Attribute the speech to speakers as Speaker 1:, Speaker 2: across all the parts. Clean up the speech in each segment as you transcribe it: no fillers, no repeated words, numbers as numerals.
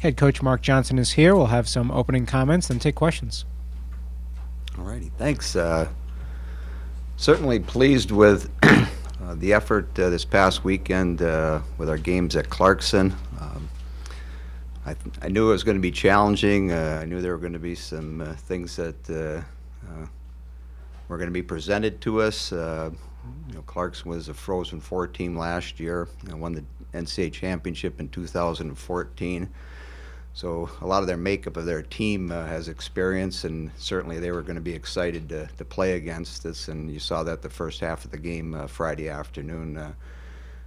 Speaker 1: Head coach Mark Johnson is here. We'll have some opening comments and take questions.
Speaker 2: All righty, thanks. Certainly pleased with the effort this past weekend with our games at Clarkson. I knew it was going to be challenging. I knew there were going to be some things that were going to be presented to us. Clarkson was a Frozen Four team last year, won the NCAA championship in 2014. So a lot of their makeup of their team has experience, and certainly they were going to be excited to play against us, and you saw that the first half of the game Friday afternoon.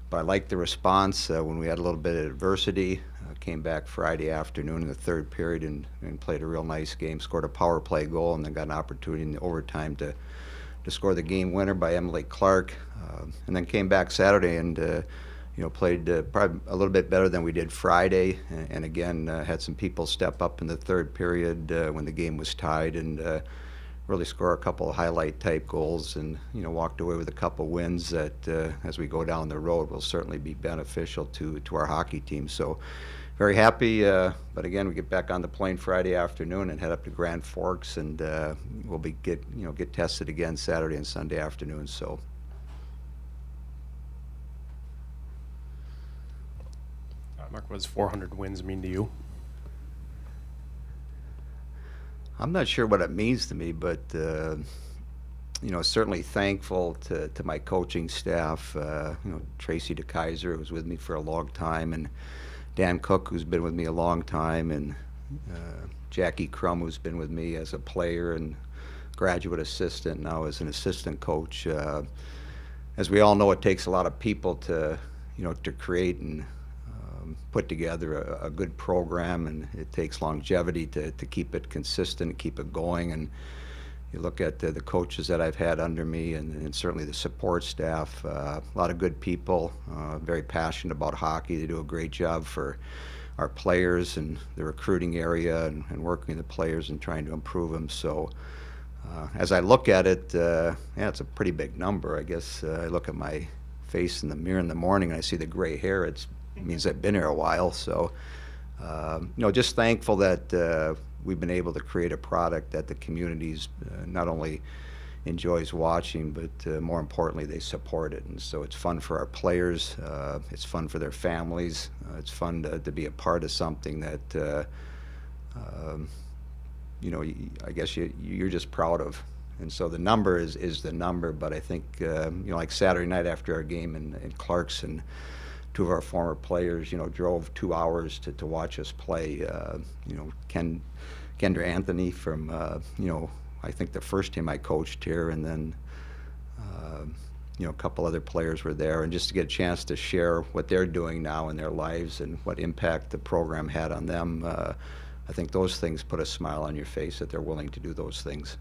Speaker 2: But I liked the response when we had a little bit of adversity. Came back Friday afternoon in the third period and played a real nice game, scored a power play goal, and then got an opportunity in the overtime to score the game winner by Emily Clark. And then came back Saturday and played probably a little bit better than we did Friday, and again had some people step up in the third period when the game was tied and really score a couple of highlight type goals, and walked away with a couple wins that as we go down the road will certainly be beneficial to our hockey team. So very happy, but again we get back on the plane Friday afternoon and head up to Grand Forks, and we'll get tested again Saturday and Sunday afternoon. So.
Speaker 3: Mark, what does 400 wins mean to you?
Speaker 2: I'm not sure what it means to me, but certainly thankful to my coaching staff. Tracy DeKaiser, who was with me for a long time, and Dan Cook, who's been with me a long time, and Jackie Crum, who's been with me as a player and graduate assistant, now as an assistant coach. As we all know, it takes a lot of people to create and put together a good program, and it takes longevity to keep it consistent, keep it going. And you look at the coaches that I've had under me, and certainly the support staff, a lot of good people, very passionate about hockey. They do a great job for our players and the recruiting area and working with the players and trying to improve them. So as I look at it, it's a pretty big number. I guess I look at my face in the mirror in the morning and I see the gray hair. It means I've been here a while. So just thankful that we've been able to create a product that the communities not only enjoys watching, but more importantly, they support it. And so it's fun for our players. It's fun for their families. It's fun to be a part of something that, I guess you're just proud of. And so the number is the number, but I think, like Saturday night after our game in Clarkson, two of our former players, drove 2 hours to watch us play. Kendra Anthony from, I think the first team I coached here, and then, a couple other players were there, and just to get a chance to share what they're doing now in their lives and what impact the program had on them, I think those things put a smile on your face that they're willing to do those things.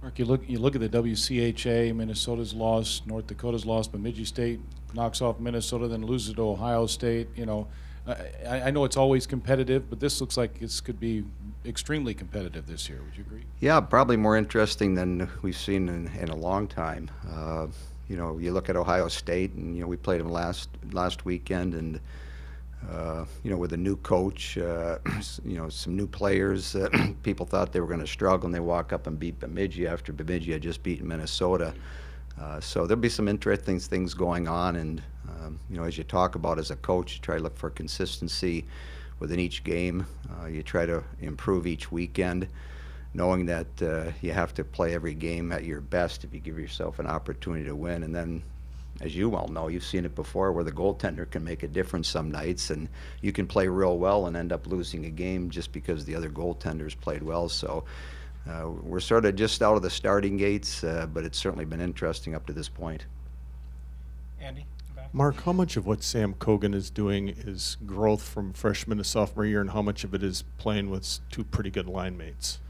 Speaker 4: Mark, you look at the WCHA. Minnesota's lost, North Dakota's lost, Bemidji State knocks off Minnesota, then loses to Ohio State. I know it's always competitive, but this looks like this could be extremely competitive this year. Would you agree?
Speaker 2: Yeah, probably more interesting than we've seen in a long time. You look at Ohio State, and we played them last weekend, and with a new coach, some new players. People thought they were going to struggle, and they walk up and beat Bemidji after Bemidji had just beaten Minnesota. So there'll be some interesting things going on, and as you talk about as a coach, you try to look for consistency within each game. You try to improve each weekend, knowing that you have to play every game at your best if you give yourself an opportunity to win. And then, as you well know, you've seen it before, where the goaltender can make a difference some nights, and you can play real well and end up losing a game just because the other goaltenders played well. So we're sort of just out of the starting gates, but it's certainly been interesting up to this point.
Speaker 1: Andy?
Speaker 5: Mark, how much of what Sam Cogan is doing is growth from freshman to sophomore year, and how much of it is playing with two pretty good line mates?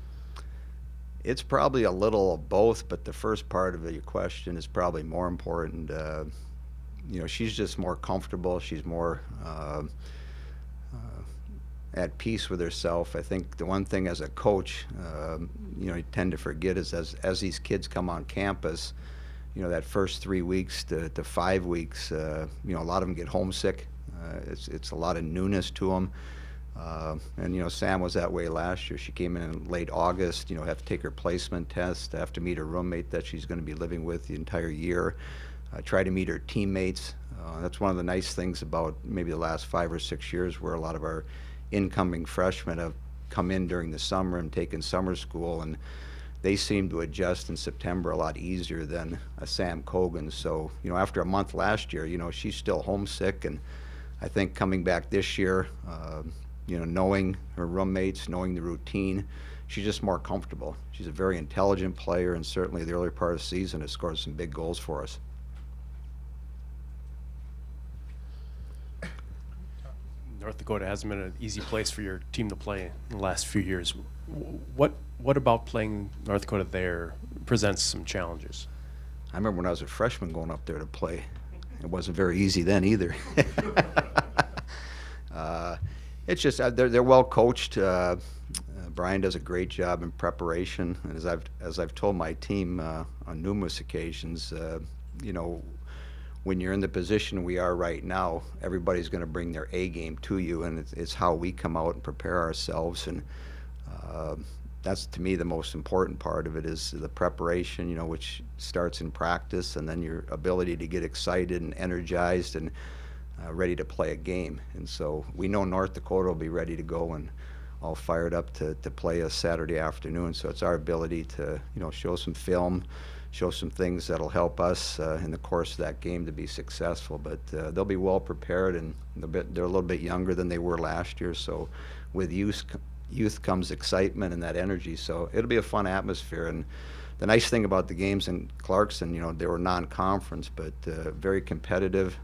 Speaker 2: It's probably a little of both, but the first part of your question is probably more important. She's just more comfortable. She's more at peace with herself. I think the one thing as a coach, you tend to forget is as these kids come on campus, that first 3 weeks to 5 weeks, a lot of them get homesick. It's a lot of newness to them. And Sam was that way last year. She came in late August, have to take her placement test, have to meet her roommate that she's going to be living with the entire year, try to meet her teammates. That's one of the nice things about maybe the last 5 or 6 years, where a lot of our incoming freshmen have come in during the summer and taken summer school, and they seem to adjust in September a lot easier than a Sam Cogan. So, after a month last year, she's still homesick, and I think coming back this year, knowing her roommates, knowing the routine, she's just more comfortable. She's a very intelligent player, and certainly the early part of the season has scored some big goals for us.
Speaker 3: North Dakota hasn't been an easy place for your team to play in the last few years. What about playing North Dakota there presents some challenges?
Speaker 2: I remember when I was a freshman going up there to play. It wasn't very easy then either. It's just they're well coached. Brian does a great job in preparation, and as I've told my team on numerous occasions, when you're in the position we are right now, everybody's going to bring their A game to you, and it's how we come out and prepare ourselves, and that's to me the most important part of it is the preparation, which starts in practice, and then your ability to get excited and energized and ready to play a game. And so we know North Dakota will be ready to go and all fired up to play us Saturday afternoon. So it's our ability to show some film, show some things that'll help us in the course of that game to be successful. But they'll be well prepared, and they're a little bit younger than they were last year. So with youth comes excitement and that energy. So it'll be a fun atmosphere. And the nice thing about the games in Clarkson, they were non-conference, but very competitive.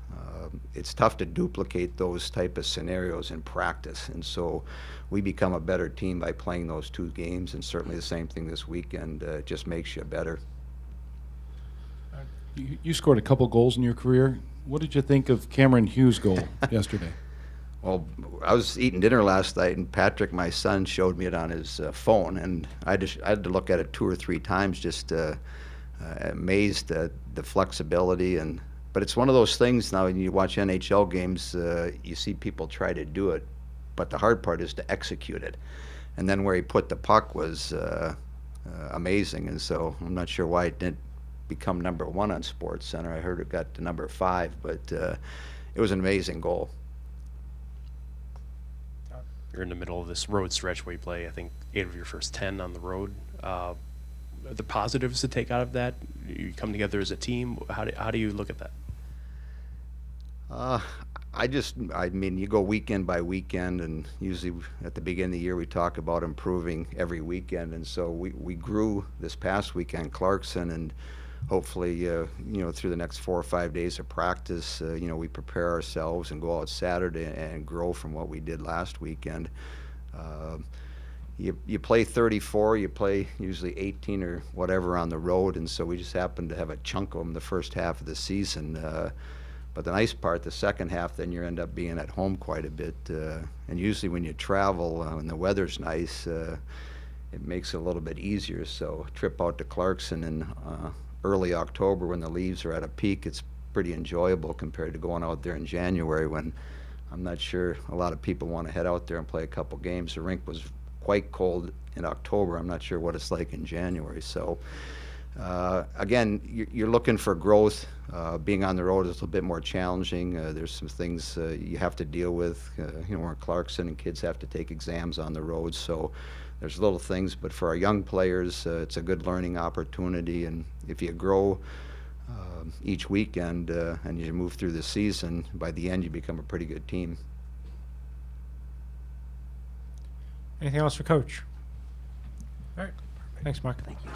Speaker 2: It's tough to duplicate those type of scenarios in practice, and so we become a better team by playing those 2 games, and certainly the same thing this weekend. It just makes you better.
Speaker 4: You scored a couple goals in your career. What did you think of Cameron Hughes' goal yesterday?
Speaker 2: Well, I was eating dinner last night, and Patrick, my son, showed me it on his phone, and I had to look at it 2 or 3 times, just amazed at the flexibility. But it's one of those things now, when you watch NHL games, you see people try to do it, but the hard part is to execute it. And then where he put the puck was amazing, and so I'm not sure why it didn't become number 1 on SportsCenter. I heard it got to number 5, but it was an amazing goal.
Speaker 3: You're in the middle of this road stretch where you play, I think, 8 of your first 10 on the road. The positives to take out of that, you come together as a team. How do you look at that?
Speaker 2: I mean, you go weekend by weekend, and usually at the beginning of the year we talk about improving every weekend, and so we grew this past weekend, Clarkson, and hopefully, through the next 4 or 5 days of practice, we prepare ourselves and go out Saturday and grow from what we did last weekend. You play 34, you play usually 18 or whatever on the road, and so we just happened to have a chunk of them the first half of the season. But the nice part, the second half, then you end up being at home quite a bit. And usually when you travel, when the weather's nice, it makes it a little bit easier. So a trip out to Clarkson in early October when the leaves are at a peak, it's pretty enjoyable compared to going out there in January when I'm not sure a lot of people want to head out there and play a couple games. The rink was quite cold in October. I'm not sure what it's like in January. So again, you're looking for growth. Being on the road is a little bit more challenging. There's some things you have to deal with. We're in Clarkson, and kids have to take exams on the road. So there's little things, but for our young players, it's a good learning opportunity. And if you grow each weekend and you move through the season, by the end you become a pretty good team.
Speaker 1: Anything else for Coach? All right. Thanks, Mark.
Speaker 2: Thank you.